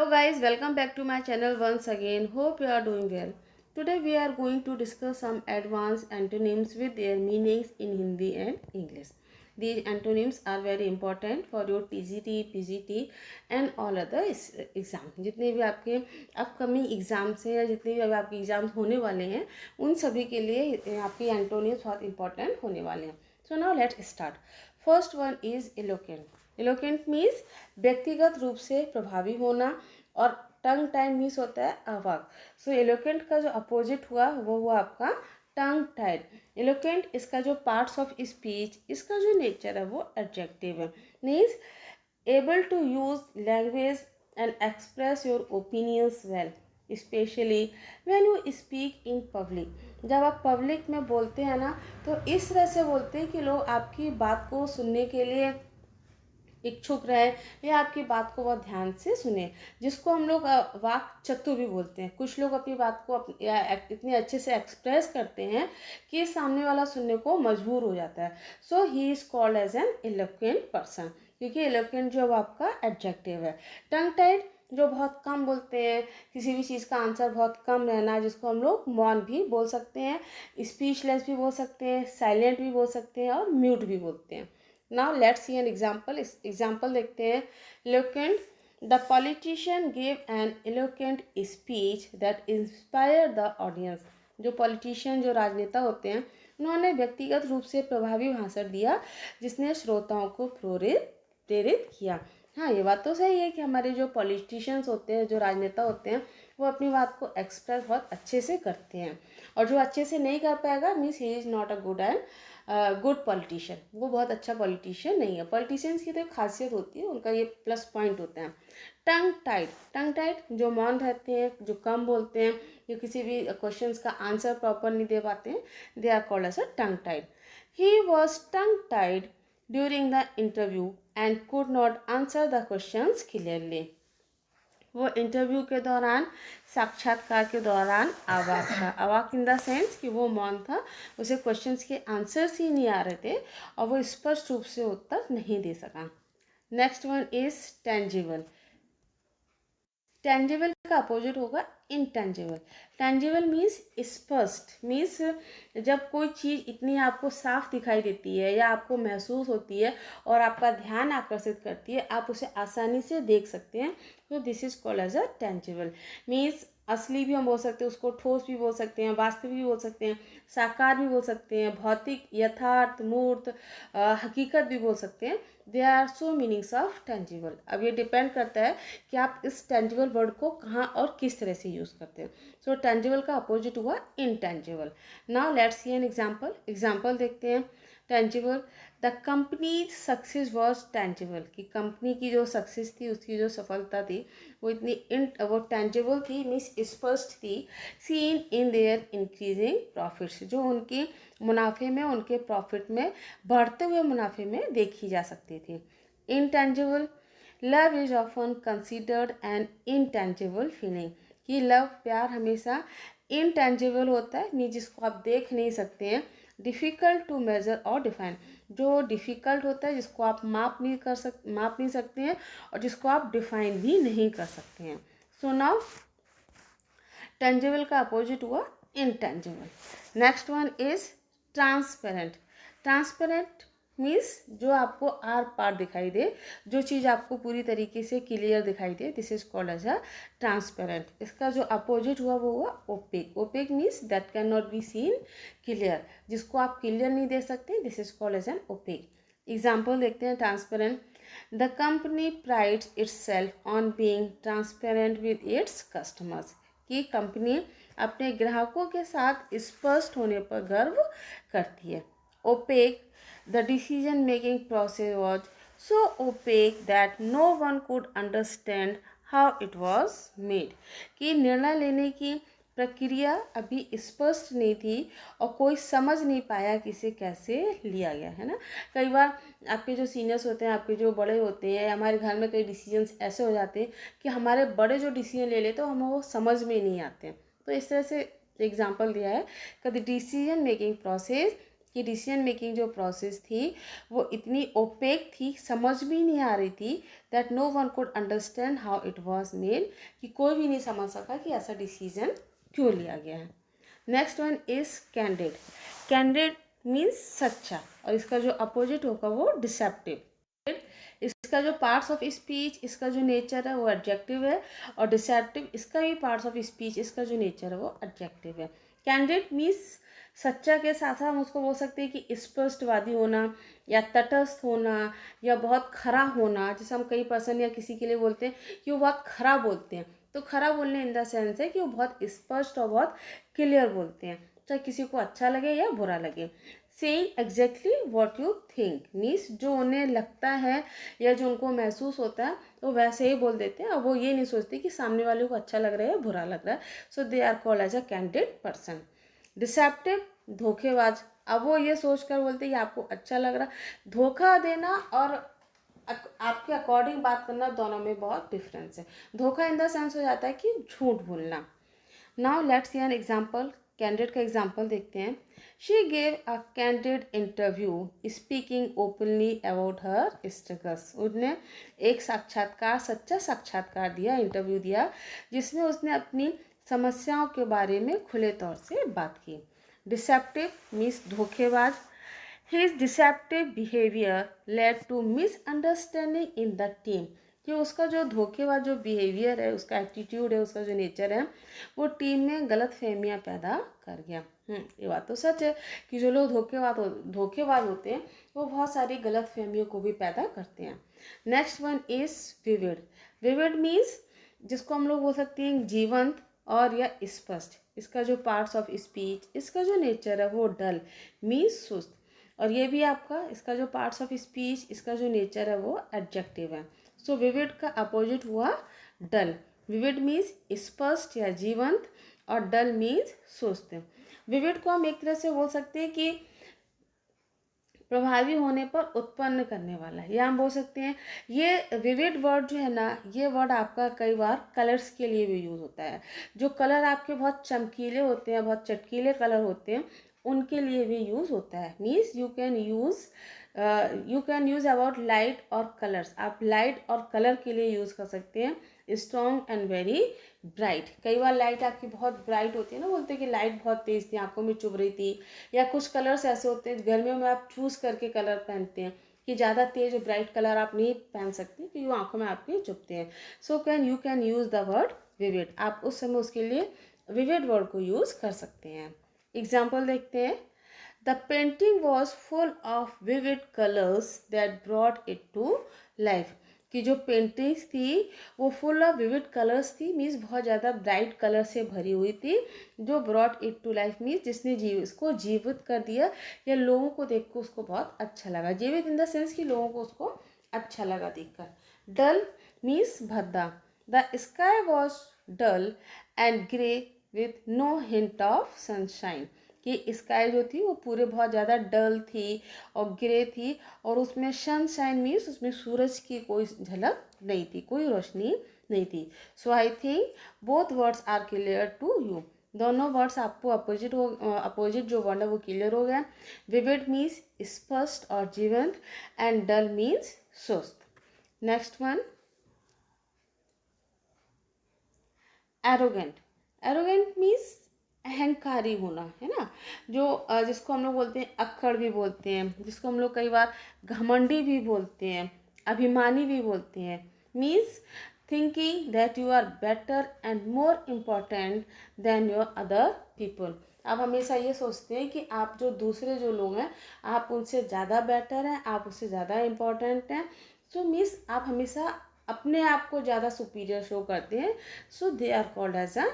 Hello guys, welcome back to my channel once again. Hope you are doing well. Today we are going to discuss some advanced antonyms with their meanings in Hindi and English. These antonyms are very important for your TGT, PGT and all other exam. जितने भी आपके upcoming exams हैं या जितने भी अभी आपके exams होने वाले हैं उन सभी के लिए आपकी एंटोनिम्स बहुत इंपॉर्टेंट होने वाले हैं. So now let's start. First one is eloquent. Eloquent means व्यक्तिगत रूप से प्रभावी होना और टंग टाइड मीन्स होता है अवाक. सो एलोकेंट का जो अपोजिट हुआ वो हुआ आपका टंग टाइड. एलोकेंट इसका जो पार्ट्स ऑफ स्पीच इसका जो नेचर है वो एडजेक्टिव है. Means able to use language and express your opinions well especially when you speak in public. जब आप पब्लिक में बोलते हैं ना तो इस तरह से बोलते हैं कि लोग आपकी बात को सुनने के लिए इच्छुक रहे या आपकी बात को बहुत ध्यान से सुने, जिसको हम लोग वाक चतुर भी बोलते हैं. कुछ लोग अपनी बात को इतने अच्छे से एक्सप्रेस करते हैं कि सामने वाला सुनने को मजबूर हो जाता है. So he is called as an eloquent person, क्योंकि एलोक्वेंट जो आपका एडजेक्टिव है. टंग टाइड जो बहुत कम बोलते हैं, किसी भी चीज़ का आंसर बहुत कम रहना, जिसको हम लोग मौन भी बोल सकते हैं, स्पीचलेस भी बोल सकते हैं, साइलेंट भी बोल सकते हैं और म्यूट भी बोलते हैं. Now let's see an example. Example देखते हैं. Eloquent. The politician gave an eloquent speech that inspired the audience. जो पॉलिटिशियन जो राजनेता होते हैं उन्होंने व्यक्तिगत रूप से प्रभावी भाषण दिया जिसने श्रोताओं को प्रेरित किया. हाँ, ये बात तो सही है कि हमारे जो पॉलिटिशियंस होते हैं, जो राजनेता होते हैं, वो अपनी बात को एक्सप्रेस बहुत अच्छे से करते हैं. और जो अच्छे से नहीं कर पाएगा means he is not a good politician. वो बहुत अच्छा पॉलिटिशियन नहीं है. पॉलिटिशियंस की तो एक खासियत होती है, उनका ये प्लस पॉइंट होता है. टंग टाइड जो मौन रहते हैं, जो कम बोलते हैं, जो किसी भी क्वेश्चंस का आंसर प्रॉपर नहीं दे पाते हैं, they are called as a tongue tied. He was tongue tied during the interview and could not answer the questions clearly. वो इंटरव्यू के दौरान, साक्षात्कार के दौरान अवाक था. अवाक इन द सेंस कि वो मौन था, उसे क्वेश्चंस के आंसर्स ही नहीं आ रहे थे और वो स्पष्ट रूप से उत्तर नहीं दे सका. Next one is tangible. Tangible का अपोजिट होगा इनटेंजिबल. टेंजिबल मीन्स स्पष्ट, मीन्स जब कोई चीज़ इतनी आपको साफ दिखाई देती है या आपको महसूस होती है और आपका ध्यान आकर्षित करती है, आप उसे आसानी से देख सकते हैं. तो this is called as a tangible. Means असली भी हम बोल सकते हैं, उसको ठोस भी बोल सकते हैं, वास्तविक भी बोल सकते हैं, साकार भी बोल सकते हैं, भौतिक, यथार्थ, मूर्त, हकीकत भी बोल सकते हैं. They are so meanings of tangible. अब ये डिपेंड करता है कि आप इस टेंजिबल वर्ड को कहाँ और किस तरह से यूज़ करते हैं. सो टेंजिबल का अपोजिट हुआ intangible. Now let's see an example. Example देखते हैं. Tangible. The company success was tangible. कि कंपनी की जो सक्सेस थी, उसकी जो सफलता थी, वो टेंजिबल थी, मीन्स स्पष्ट थी. Seen in their increasing profits. जो उनके मुनाफे में, उनके प्रॉफिट में, बढ़ते हुए मुनाफे में देखी जा सकती थी. Intangible. Love is often considered an intangible feeling. कि लव, प्यार हमेशा इनटेंजिबल होता है, मीन जिसको आप देख नहीं सकते हैं. डिफ़िकल्ट टू मेजर और डिफाइन. जो डिफ़िकल्ट होता है, जिसको आप माप नहीं सकते हैं और जिसको आप डिफाइन भी नहीं कर सकते हैं. सो नाउ टेंजिबल का अपोजिट हुआ intangible. Next one is transparent. Transparent means जो आपको आर पार दिखाई दे, जो चीज़ आपको पूरी तरीके से क्लियर दिखाई दे, this is called as a transparent. इसका जो अपोजिट हुआ वो हुआ opaque. Opaque means that can not be seen clear, जिसको आप क्लियर नहीं दे सकते, this is called as an opaque. Example देखते हैं. Transparent. The company prides itself on being transparent with its customers. कि कंपनी अपने ग्राहकों के साथ स्पष्ट होने पर गर्व करती है. OPEC. The decision making process was so opaque that no one could understand how it was made. कि निर्णय लेने की प्रक्रिया अभी स्पष्ट नहीं थी और कोई समझ नहीं पाया कि इसे कैसे लिया गया है ना. कई बार आपके जो सीनियर्स होते हैं, आपके जो बड़े होते हैं, हमारे घर में कई डिसीजंस ऐसे हो जाते हैं कि हमारे बड़े जो डिसीजन ले लेते हैं हमें वो समझ में नहीं आते हैं. तो इस तरह से एग्जाम्पल दिया है कि द डिसीजन मेकिंग प्रोसेस कि डिसीजन मेकिंग जो प्रोसेस थी वो इतनी ओपेक थी, समझ भी नहीं आ रही थी, that no one could understand how it was made, कि कोई भी नहीं समझ सका कि ऐसा डिसीजन क्यों लिया गया है। Next one is candid. Candid means सच्चा, और इसका जो अपोजिट होगा वो डिसेप्टिव। इसका जो पार्ट्स ऑफ स्पीच, इसका जो नेचर है वो एडजेक्टिव है, और डिसेप्टिव इसका भी पार्ट्स ऑफ स्पीच, इसका जो नेचर है वो एडजेक्टिव है। कैंडिड मीन्स सच्चा के साथ साथ हम उसको बोल सकते हैं कि स्पष्टवादी होना, या तटस्थ होना, या बहुत खरा होना। जैसे हम कई पर्सन या किसी के लिए बोलते हैं कि वो बहुत खरा बोलते हैं, तो खरा बोलने इन द सेंस है कि वो बहुत स्पष्ट और बहुत क्लियर बोलते हैं, चाहे किसी को अच्छा लगे या बुरा लगे। Saying exactly what you think means जो उन्हें लगता है या जो उनको महसूस होता है वो वैसे ही बोल देते हैं, और वो ये नहीं सोचते कि सामने वाले को अच्छा लग रहा है या बुरा लग रहा है। So they are called as a candid person. Deceptive, धोखेबाज। अब वो ये सोच कर बोलते हैं कि आपको अच्छा लग रहा। धोखा देना और आपके अकॉर्डिंग बात करना, दोनों में बहुत डिफरेंस है। धोखा इन द सेंस हो जाता है कि झूठ बोलना। Now let's see an example. Candid का एग्जाम्पल देखते हैं। She gave a candid interview speaking openly about her struggles. उसने एक साक्षात्कार, सच्चा साक्षात्कार दिया, इंटरव्यू दिया, जिसमें उसने अपनी समस्याओं के बारे में खुले तौर से बात की। डिसेप्टिव मीन्स धोखेबाज। His deceptive behaviour led to misunderstanding in the team. कि उसका जो धोखेबाज जो बिहेवियर है, उसका एटीट्यूड है, उसका जो नेचर है, वो टीम में गलत फहमियाँ पैदा कर गया। ये बात तो सच है कि जो लोग धोखेबाज होते हैं वो बहुत सारी गलत फहमियों को भी पैदा करते हैं। Next one is vivid. Vivid means जिसको हम लोग बोल सकते हैं जीवंत और या स्पष्ट। इसका जो पार्ट्स ऑफ स्पीच, इसका जो नेचर है वो डल मीन्स सुस्त, और ये भी आपका इसका जो पार्ट्स ऑफ स्पीच, इसका जो नेचर है वो एडजेक्टिव है। सो विविड का अपोजिट हुआ डल। विविड मीन्स स्पष्ट या जीवंत, और डल मीन्स सुस्त। विविड को हम एक तरह से बोल सकते हैं कि प्रभावी होने पर उत्पन्न करने वाला, या हम बोल सकते हैं ये विविड वर्ड जो है ना, ये वर्ड आपका कई बार कलर्स के लिए भी यूज़ होता है। जो कलर आपके बहुत चमकीले होते हैं, बहुत चटकीले कलर होते हैं, उनके लिए भी यूज़ होता है। Means you can use about light और कलर्स। आप लाइट और कलर के लिए यूज़ कर सकते हैं। Strong and very bright. कई बार लाइट आपकी बहुत ब्राइट होती है ना, बोलते हैं कि लाइट बहुत तेज़ थी, आंखों में चुभ रही थी। या कुछ कलर्स ऐसे होते हैं गर्मियों में आप चूज़ करके कलर पहनते हैं कि ज़्यादा तेज और ब्राइट कलर आप नहीं पहन सकते क्योंकि वो आंखों में आपके चुभते हैं। So you can use the word vivid. आप उस समय उसके लिए विविड वर्ड को यूज़ कर सकते हैं। एग्जाम्पल देखते हैं। The painting was full of vivid colours that brought it to life. कि जो पेंटिंग्स थी वो फुल ऑफ विविड कलर्स थी, मीन्स बहुत ज़्यादा ब्राइट कलर से भरी हुई थी, जो brought it to life means जिसने इसको जीवित कर दिया, या लोगों को देख कर उसको बहुत अच्छा लगा। जीवित इन द सेंस कि लोगों को उसको अच्छा लगा देखकर। डल मीन्स भद्दा। The sky was dull and grey with no hint of sunshine. कि स्काई जो थी वो पूरे बहुत ज़्यादा डल थी और ग्रे थी, और उसमें सनशाइन मीन्स उसमें सूरज की कोई झलक नहीं थी, कोई रोशनी नहीं थी। So I think both words are clear to you. दोनों वर्ड्स आपको अपोजिट जो वर्ड है वो क्लियर हो गया। विविड मीन्स स्पष्ट और जीवंत, एंड डल मीन्स सुस्त। Next one arrogant. Arrogant means अहंकारी होना, है ना। जो जिसको हम लोग बोलते हैं अक्खड़ भी बोलते हैं, जिसको हम लोग कई बार घमंडी भी बोलते हैं, अभिमानी भी बोलते हैं। Means thinking that you are better and more important than your other people. आप हमेशा ये सोचते हैं कि आप जो दूसरे जो लोग हैं आप उनसे ज़्यादा बेटर हैं, आप उससे ज़्यादा इम्पॉर्टेंट हैं। सो मीन्स आप हमेशा अपने आप को ज़्यादा सुपीरियर शो करते हैं। So they are called as a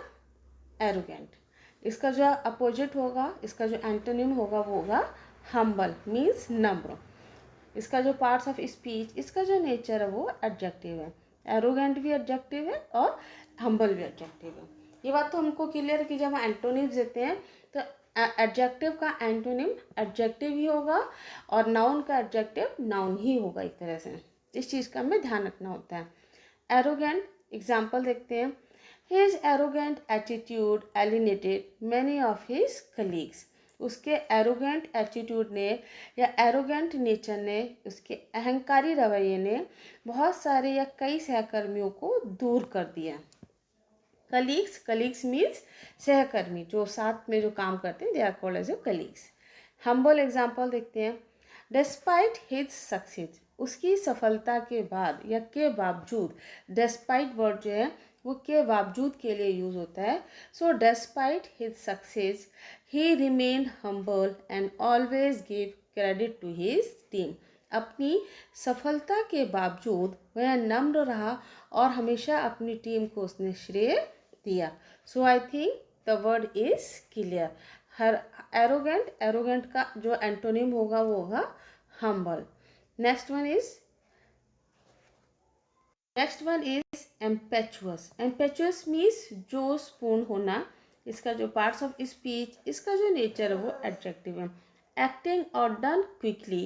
arrogant. इसका जो अपोजिट होगा, इसका जो एंटोनिम होगा वो होगा हम्बल मीन्स नम्र। इसका जो पार्ट्स ऑफ स्पीच, इसका जो नेचर है वो एडजेक्टिव है। एरोगेंट भी एडजेक्टिव है और हम्बल भी एडजेक्टिव है। ये बात तो हमको क्लियर है कि जब हम एंटोनिम्स देते हैं तो एडजेक्टिव का एंटोनिम एडजेक्टिव ही होगा, और नाउन का एडजेक्टिव नाउन ही होगा। एक तरह से इस चीज़ का हमें ध्यान रखना होता है। एरोगेंट एग्जाम्पल देखते हैं। His arrogant attitude alienated many of his colleagues. उसके एरोगेंट एटीट्यूड ने या एरोगेंट नेचर ने, उसके अहंकारी रवैये ने बहुत सारे या कई सहकर्मियों को दूर कर दिया। कलीग्स मीन्स सहकर्मी, जो साथ में जो काम करते हैं, they are called as a colleagues. Humble example देखते हैं। डिस्पाइट हिज सक्सेस, उसकी सफलता के बाद या के बावजूद, डिस्पाइट वर्ड जो है वो के बावजूद के लिए यूज होता है। So despite his success he remain humble and always give credit to his team. अपनी सफलता के बावजूद वह नम्र रहा और हमेशा अपनी टीम को उसने श्रेय दिया। So I think the word is clear. हर एरोगेंट का जो एंटोनिम होगा वो होगा humble. Next one is impetuous. Impetuous means जोशपूर्ण होना। इसका जो पार्ट्स ऑफ स्पीच, इसका जो नेचर है वो एडजेक्टिव है। एक्टिंग और done quickly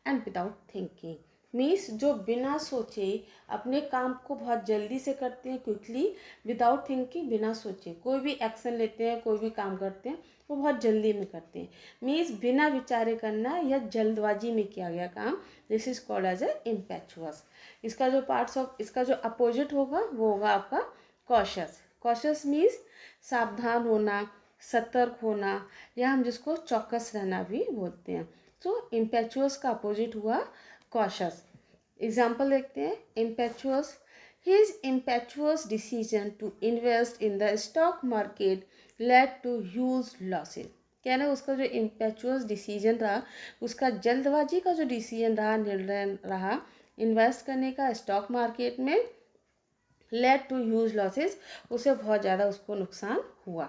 and without thinking means जो बिना सोचे अपने काम को बहुत जल्दी से करते हैं, क्विकली, विदाउट थिंकिंग, बिना सोचे कोई भी एक्शन लेते हैं, कोई भी काम करते हैं वो बहुत जल्दी में करते हैं। मीन्स बिना विचारे करना या जल्दबाजी में किया गया काम, this is called as a impetuous. इसका जो अपोजिट होगा वो होगा आपका कॉशियस। कॉशियस मीन्स सावधान होना, सतर्क होना, या हम जिसको चौकस रहना भी बोलते हैं। सो इम्पेचुअस का अपोजिट हुआ कॉशियस। एग्जाम्पल देखते हैं। Impetuous, his impetuous decision to invest in the stock market led to huge losses। क्या ना, उसका जो इम्पेचुअस डिसीजन रहा, उसका जल्दबाजी का जो डिसीजन रहा, निर्णय रहा इन्वेस्ट करने का स्टॉक मार्केट में, लेड टू ह्यूज लॉसेस, उसे बहुत ज़्यादा उसको नुकसान हुआ।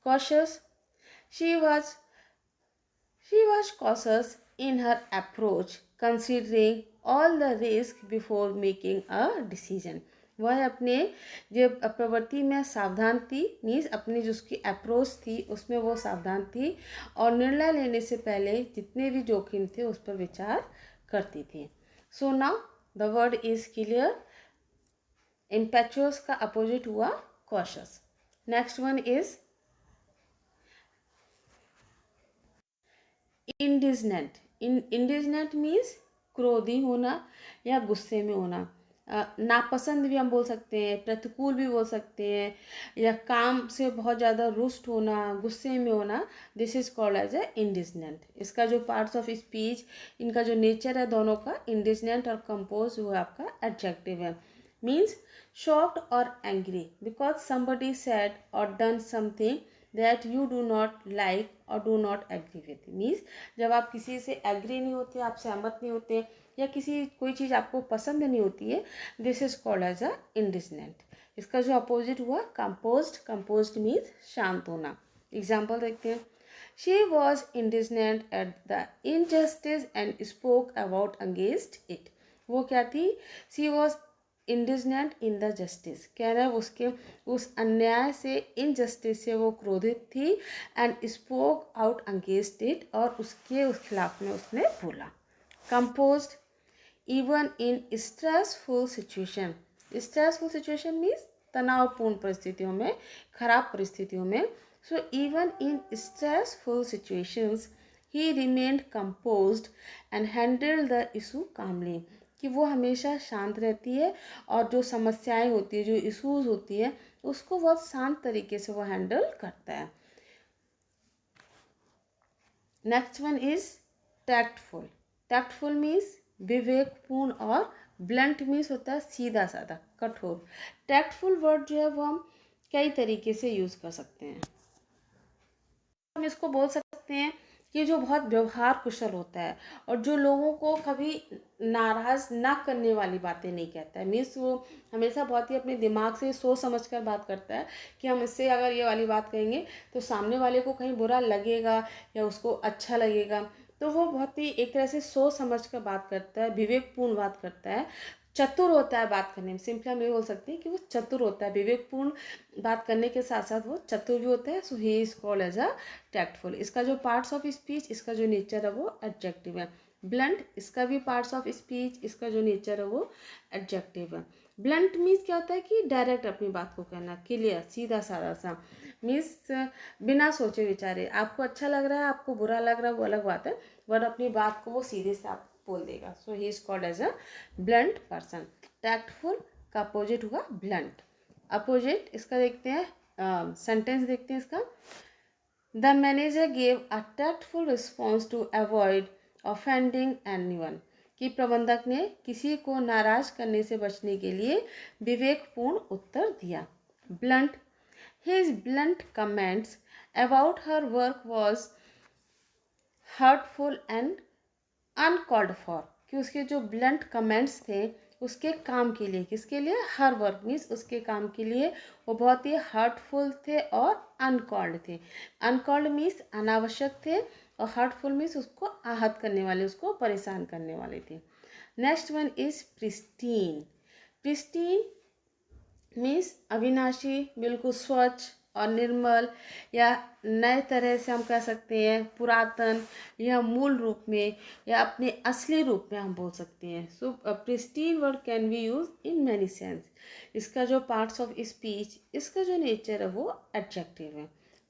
Cautious, she was cautious in her approach, considering all the risk before making a decision। वह अपने जो प्रवृत्ति में सावधान थी, मीन्स अपनी जो उसकी अप्रोच थी उसमें वो सावधान थी और निर्णय लेने से पहले जितने भी जोखिम थे उस पर विचार करती थी। So now the word is clear. Impetuous का अपोजिट हुआ cautious. Next one is indignant. Indignant means क्रोधी होना या गुस्से में होना। नापसंद भी हम बोल सकते हैं, प्रतिकूल भी बोल सकते हैं, या काम से बहुत ज़्यादा रुष्ट होना, गुस्से में होना, this is called as a indignant. इसका जो पार्ट्स ऑफ स्पीच, इनका जो नेचर है दोनों का, इंडिग्नेंट और कंपोज, वो आपका एडजेक्टिव है। मीन्स शॉक्ड और angry because somebody said or done something that you do not like or do not agree with. Means जब आप किसी से एग्री नहीं होते, आप सहमत नहीं होते, या कोई चीज़ आपको पसंद नहीं होती है, this is called as a indignant. इसका जो अपोजिट हुआ कंपोज्ड। कंपोज्ड मीन्स शांत होना। एग्जाम्पल देखते हैं। She was indignant at the injustice and spoke about against it. वो क्या थी? She was indignant in the justice, कह रहा है उसके उस अन्याय से, इनजस्टिस से वो क्रोधित थी, and spoke out against it, और उस खिलाफ में उसने बोला। Composed, even in stressful situation. Stressful situation means तनावपूर्ण परिस्थितियों में, खराब परिस्थितियों में। So even in stressful situations he remained composed and handled the issue calmly, कि वो हमेशा शांत रहती है और जो समस्याएं होती है, जो इश्यूज होती है, उसको बहुत शांत तरीके से वो हैंडल करता है। Next one is tactful. Tactful means विवेकपूर्ण, और ब्लंट मीन्स होता है सीधा साधा, कठोर। टैक्टफुल वर्ड जो है वो हम कई तरीके से यूज कर सकते हैं। हम इसको बोल सकते हैं कि जो बहुत व्यवहार कुशल होता है और जो लोगों को कभी नाराज ना करने वाली बातें नहीं कहता है। मीन्स वो हमेशा बहुत ही अपने दिमाग से सोच समझ कर बात करता है कि हम इससे अगर ये वाली बात कहेंगे तो सामने वाले को कहीं बुरा लगेगा या उसको अच्छा लगेगा। तो वो बहुत ही एक तरह से सोच समझ कर बात करता है, विवेकपूर्ण बात करता है, चतुर होता है बात करने में। सिंपली हम ये बोल सकते हैं कि वो चतुर होता है, विवेकपूर्ण बात करने के साथ साथ वो चतुर भी होता है। So he is called as a tactful. इसका जो पार्ट्स ऑफ स्पीच, इसका जो नेचर है वो एडजेक्टिव है। ब्लंट, इसका भी पार्ट्स ऑफ स्पीच, इसका जो नेचर है वो एडजेक्टिव है। ब्लंट मीन्स क्या होता है कि डायरेक्ट अपनी बात को कहना, क्लियर, सीधा साधा सा, मीन्स बिना सोचे विचारे। आपको अच्छा लग रहा है, आपको बुरा लग रहा है, वो अलग बात है, बट अपनी बात को वो सीधे से आप बोल देगा। So he is called as a blunt person. Tactful का अपोजिट हुआ ब्लंट। अपोजिट इसका देखते हैं, सेंटेंस देखते हैं इसका। The manager gave a tactful response to avoid offending anyone. कि प्रबंधक ने किसी को नाराज करने से बचने के लिए विवेकपूर्ण उत्तर दिया। Blunt, his blunt comments about her work was hurtful and uncalled for. कि उसके जो ब्लंट कमेंट्स थे उसके काम के लिए, किसके लिए, हर वर्क मीन्स उसके काम के लिए, वो बहुत ही हर्टफुल थे और अनकॉल्ड थे। अनकॉल्ड मीन्स अनावश्यक थे और हर्टफुल मीन्स उसको आहत करने वाले, उसको परेशान करने वाले थे। Next one is pristine. Pristine means अविनाशी, बिल्कुल स्वच्छ और निर्मल, या नए तरह से हम कह सकते हैं पुरातन, या मूल रूप में, या अपने असली रूप में हम बोल सकते हैं। So pristine word can be use in many sense. इसका जो पार्ट्स ऑफ स्पीच, इसका जो नेचर है वो एडजेक्टिव है।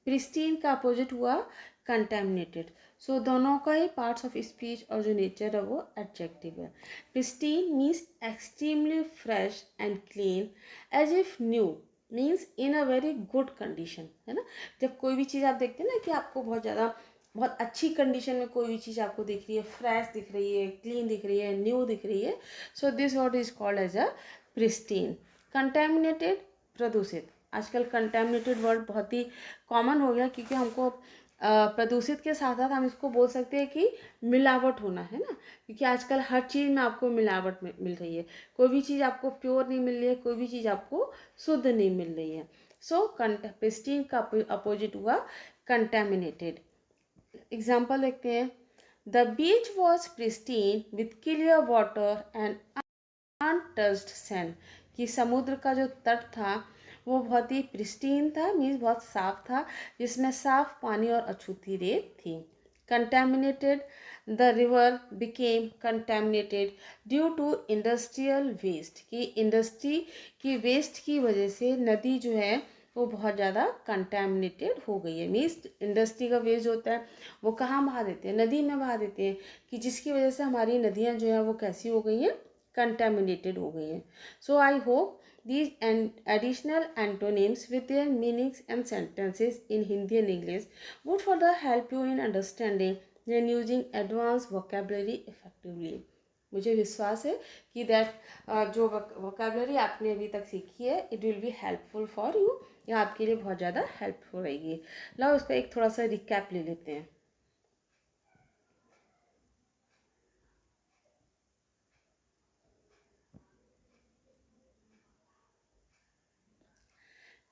प्रिस्टीन का अपोजिट हुआ कंटेमिनेटेड। सो दोनों का ही पार्ट्स ऑफ स्पीच और जो नेचर है वो एडजेक्टिव है। Pristine means extremely fresh and clean, as if new, means in a very good condition, है ना। जब कोई भी चीज़ आप देखते हैं ना कि आपको बहुत अच्छी कंडीशन में कोई भी चीज़ आपको दिख रही है, फ्रेश दिख रही है, क्लीन दिख रही है, न्यू दिख रही है, so this word is called as a pristine. Contaminated, प्रदूषित। आजकल कंटेमिनेटेड वर्ड बहुत ही कॉमन हो गया, क्योंकि हमको प्रदूषित के साथ साथ हम इसको बोल सकते हैं कि मिलावट होना, है ना। क्योंकि आजकल हर चीज़ में आपको मिलावट मिल रही है, कोई भी चीज़ आपको प्योर नहीं मिल रही है, कोई भी चीज़ आपको शुद्ध नहीं मिल रही है। सो प्रिस्टीन का अपोजिट हुआ कंटेमिनेटेड। एग्जाम्पल देखते हैं। The beach was pristine with clear water and untouched sand. कि समुद्र का जो तट था वो बहुत ही प्रिस्टीन था, मीन्स बहुत साफ था, जिसमें साफ पानी और अछूती रेत थी। Contaminated, the river became contaminated due to industrial waste. कि इंडस्ट्री की वेस्ट की वजह से नदी जो है वो बहुत ज़्यादा कंटेमिनेटेड हो गई है। मीन्स इंडस्ट्री का वेस्ट होता है वो कहाँ बहा देते हैं, नदी में बहा देते हैं, कि जिसकी वजह से हमारी नदियाँ जो है वो कैसी हो गई हैं, कंटेमिनेटेड हो गई हैं। So I hope these and additional antonyms with their meanings and sentences in Hindi and English would further help you in understanding and using advanced vocabulary effectively. मुझे विश्वास है कि जो वोकेबलरी आपने अभी तक सीखी है it will be helpful for you, यह आपके लिए बहुत ज़्यादा हेल्पफुल रहेगी। लो इसका एक थोड़ा सा रिकैप ले लेते हैं।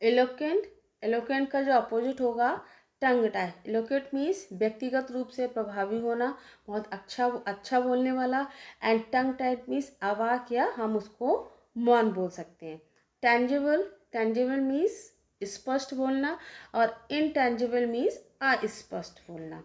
एलोकेंट, एलोकेंट का जो अपोजिट होगा टंग टाई। एलोकेट मीन्स व्यक्तिगत रूप से प्रभावी होना, बहुत अच्छा बोलने वाला, एंड टंग टाइड मीन्स अवाक, या हम उसको मौन बोल सकते हैं। टेंजिबल, टेंजिबल मीन्स स्पष्ट बोलना, और इनटेंजिबल मीन्स अस्पष्ट बोलना।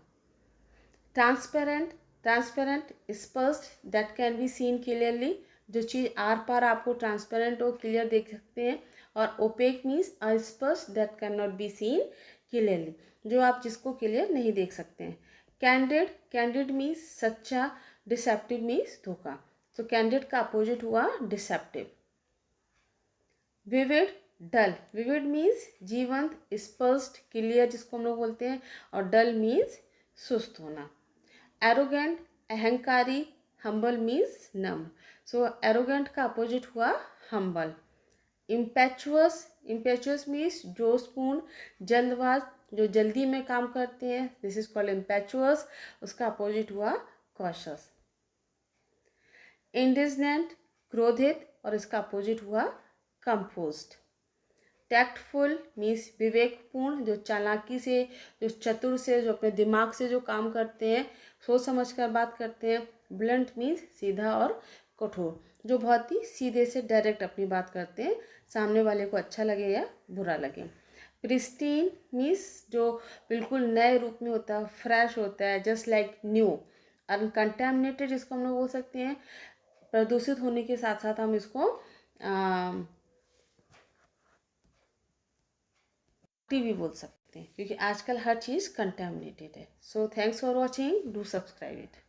ट्रांसपेरेंट, ट्रांसपेरेंट स्पष्ट, that can be seen clearly, जो चीज़ आर पार आपको ट्रांसपेरेंट और क्लियर देख सकते हैं। और ओपेक मीन्स अस्पष्ट, that can not be scene clearly, जो आप जिसको क्लियर नहीं देख सकते हैं। कैंडिड, कैंडिड मीन्स सच्चा, डिसेप्टिव मीन्स धोखा। तो कैंडिड का अपोजिट हुआ डिसेप्टिव। विविड, डल, विविड मीन्स जीवंत, स्पष्ट, क्लियर जिसको हम लोग बोलते हैं, और डल मीन्स सुस्त होना। एरोगेंट, अहंकारी, हम्बल मीन्स नम्र। सो एरोगेंट का अपोजिट हुआ हम्बल। इम्पेचुअस, इम्पेचुअस मीन्स जोशपूर्ण, जल्दबाज, जो जल्दी में काम करते हैं, दिस इज कॉल्ड इम्पेचुअस, उसका अपोजिट हुआ कॉशस। इंडिग्नेंट, क्रोधित, और इसका अपोजिट हुआ कंपोज्ड। टैक्टफुल मीन्स विवेकपूर्ण, जो चालाकी से, जो चतुर से, जो अपने दिमाग से जो काम करते हैं, सोच समझ कर बात करते हैं। ब्लंट मीन्स सीधा और कठोर, जो बहुत ही सीधे से डायरेक्ट अपनी बात करते हैं, सामने वाले को अच्छा लगे या बुरा लगे। प्रिस्टीन मीन्स जो बिल्कुल नए रूप में होता है, फ्रेश होता है, जस्ट लाइक न्यू। अनकंटेमिनेटेड जिसको हम लोग बोल सकते हैं, प्रदूषित होने के साथ साथ हम इसको भी बोल सकते हैं, क्योंकि आजकल हर चीज़ कंटेमिनेटेड है. So thanks for watching, do subscribe it.